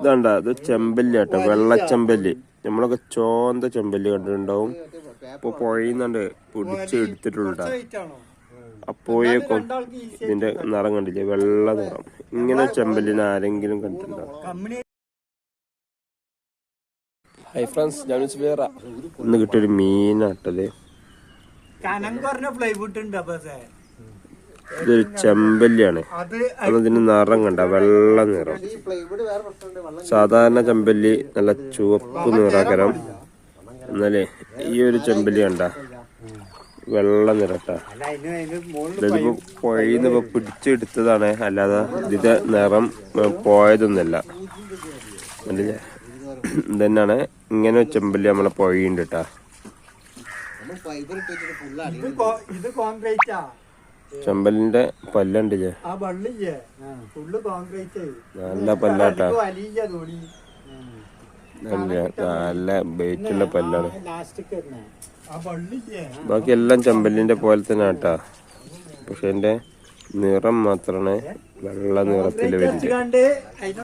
ഇതാണ്ട ഇത് ചെമ്പല്ലി കേട്ടോ, വെള്ളച്ചെമ്പല്ലി. നമ്മളൊക്കെ ചോന്ത ചെമ്പല്ലി കണ്ടിട്ടുണ്ടാവും. ഇപ്പൊ പുഴയുന്നുണ്ട് പിടിച്ചെടുത്തിട്ടുള്ളൂ. അപ്പോഴേക്കും ഇതിന്റെ നിറം കണ്ടില്ലേ, വെള്ള നിറം. ഇങ്ങനെ ചെമ്പല്ലിനെ ആരെങ്കിലും കണ്ടിട്ടുണ്ടാവും? ഹൈ ഫ്രണ്ട്സ്, ഞാൻ വേറ ഇന്ന് കിട്ടിയൊരു മീനാട്ടത്. ഇതൊരു ചെമ്പല്ലിയാണ്. അതിന് നിറം കണ്ട, വെള്ള നിറം. സാധാരണ ചെമ്പല്ലി നല്ല ചുവപ്പ് നിറാക്കരം. എന്നാലേ ഈ ഒരു ചെമ്പല്ലി കണ്ട വെള്ള നിറട്ടാ. ഇതിപ്പോ പുഴയിന്ന് ഇപ്പൊ പിടിച്ചെടുത്തതാണ്, അല്ലാതെ ഇതിന്റെ നിറം പോയതൊന്നല്ല. ഇതന്നെയാണ് ഇങ്ങനെ ചെമ്പല്ലി നമ്മളെ പുഴയുണ്ട് കേട്ടാ. ചെമ്പല്ലിന്റെ പല്ലുണ്ടില്ലേ, നല്ല പല്ലാട്ടാ. നല്ല വെയിറ്റുള്ള പല്ലാണ്. ബാക്കി എല്ലാം ചെമ്പല്ലിന്റെ പോലെ തന്നെ ആട്ടാ. പക്ഷെ എന്റെ നിറം മാത്രമാണ് വെള്ള നിറത്തില് വരുന്നത്.